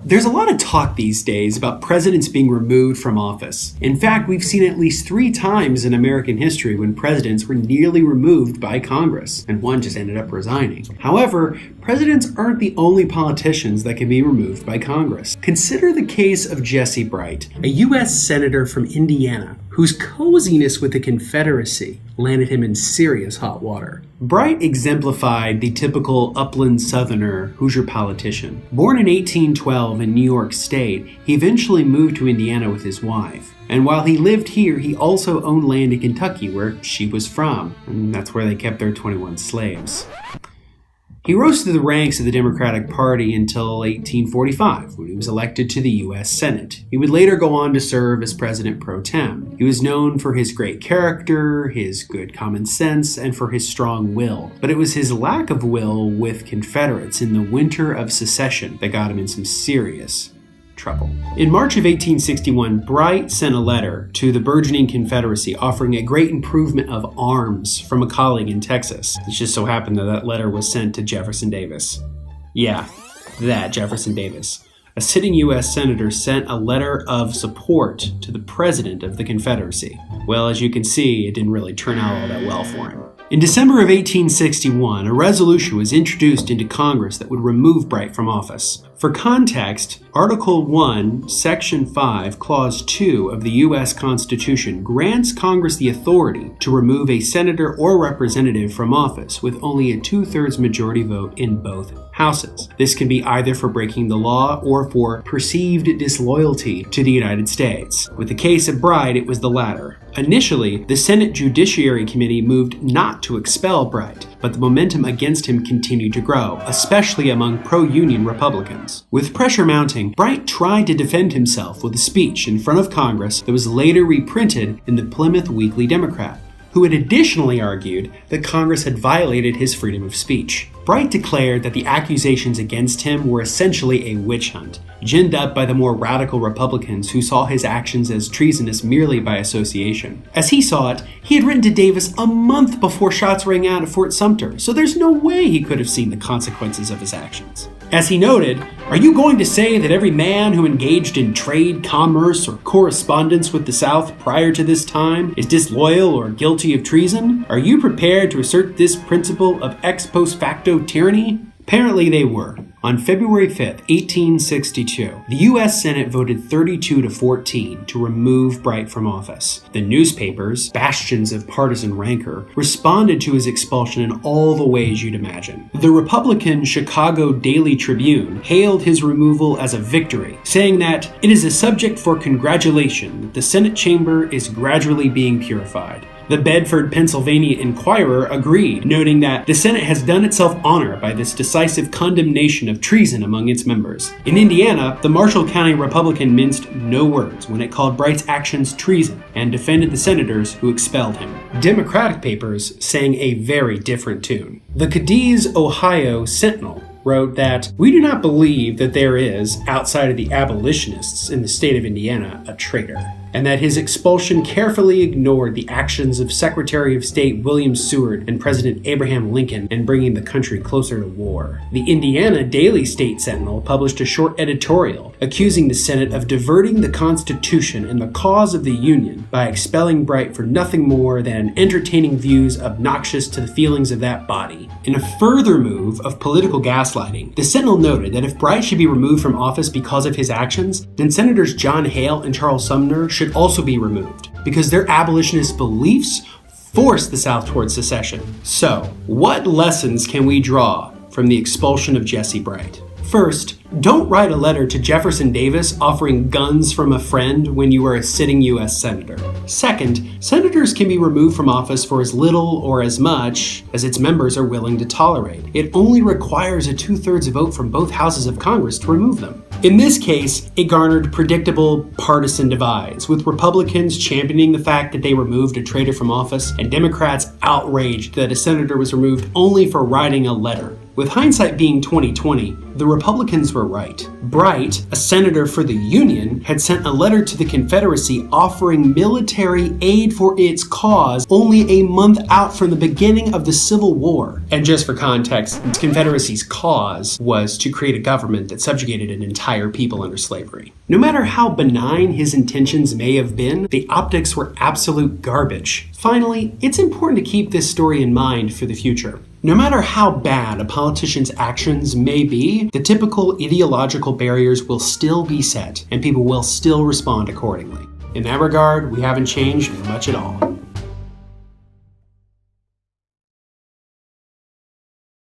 There's a lot of talk these days about presidents being removed from office. In fact, we've seen at least 3 times in American history when presidents were nearly removed by Congress, and one just ended up resigning. However, presidents aren't the only politicians that can be removed by Congress. Consider the case of Jesse Bright, a U.S. senator from Indiana, whose coziness with the Confederacy landed him in serious hot water. Bright exemplified the typical upland Southerner Hoosier politician. Born in 1812 in New York State, he eventually moved to Indiana with his wife. And while he lived here, he also owned land in Kentucky, where she was from, and that's where they kept their 21 slaves. He rose through the ranks of the Democratic Party until 1845, when he was elected to the U.S. Senate. He would later go on to serve as President pro tem. He was known for his great character, his good common sense, and for his strong will. But it was his lack of will with Confederates in the Winter of Secession that got him in some serious trouble. In March of 1861, Bright sent a letter to the burgeoning Confederacy offering a great improvement of arms from a colleague in Texas. It just so happened that that letter was sent to Jefferson Davis. Yeah, that Jefferson Davis. A sitting U.S. senator sent a letter of support to the president of the Confederacy. Well, as you can see, it didn't really turn out all that well for him. In December of 1861, a resolution was introduced into Congress that would remove Bright from office. For context, Article 1, Section 5, Clause 2 of the U.S. Constitution grants Congress the authority to remove a senator or representative from office with only a 2/3 majority vote in both houses. This can be either for breaking the law or for perceived disloyalty to the United States. With the case of Bright, it was the latter. Initially, the Senate Judiciary Committee moved not to expel Bright, but the momentum against him continued to grow, especially among pro-Union Republicans. With pressure mounting, Bright tried to defend himself with a speech in front of Congress that was later reprinted in the Plymouth Weekly Democrat, who had additionally argued that Congress had violated his freedom of speech. Bright declared that the accusations against him were essentially a witch hunt, ginned up by the more radical Republicans who saw his actions as treasonous merely by association. As he saw it, he had written to Davis a month before shots rang out at Fort Sumter, so there's no way he could have seen the consequences of his actions. As he noted, "Are you going to say that every man who engaged in trade, commerce, or correspondence with the South prior to this time is disloyal or guilty of treason? Are you prepared to assert this principle of ex post facto tyranny?" Apparently they were. On February 5th, 1862, the U.S. Senate voted 32-14 to remove Bright from office. The newspapers, bastions of partisan rancor, responded to his expulsion in all the ways you'd imagine. The Republican Chicago Daily Tribune hailed his removal as a victory, saying that it is a subject for congratulation that the Senate chamber is gradually being purified. The Bedford, Pennsylvania Inquirer agreed, noting that the Senate has done itself honor by this decisive condemnation of treason among its members. In Indiana, the Marshall County Republican minced no words when it called Bright's actions treason and defended the senators who expelled him. Democratic papers sang a very different tune. The Cadiz, Ohio Sentinel wrote that, "We do not believe that there is, outside of the abolitionists in the state of Indiana, a traitor, and that his expulsion carefully ignored the actions of Secretary of State William Seward and President Abraham Lincoln in bringing the country closer to war." The Indiana Daily State Sentinel published a short editorial accusing the Senate of diverting the Constitution and the cause of the Union by expelling Bright for nothing more than entertaining views obnoxious to the feelings of that body. In a further move of political gaslighting, the Sentinel noted that if Bright should be removed from office because of his actions, then Senators John Hale and Charles Sumner should also be removed, because their abolitionist beliefs forced the South towards secession. So, what lessons can we draw from the expulsion of Jesse Bright? First, don't write a letter to Jefferson Davis offering guns from a friend when you are a sitting U.S. senator. Second, senators can be removed from office for as little or as much as its members are willing to tolerate. It only requires a 2/3 vote from both houses of Congress to remove them. In this case, it garnered predictable partisan divides, with Republicans championing the fact that they removed a traitor from office and Democrats outraged that a senator was removed only for writing a letter. With hindsight being 2020, the Republicans were right. Bright, a senator for the Union, had sent a letter to the Confederacy offering military aid for its cause only a month out from the beginning of the Civil War. And just for context, the Confederacy's cause was to create a government that subjugated an entire people under slavery. No matter how benign his intentions may have been, the optics were absolute garbage. Finally, it's important to keep this story in mind for the future. No matter how bad a politician's actions may be, the typical ideological barriers will still be set, and people will still respond accordingly. In that regard, we haven't changed much at all.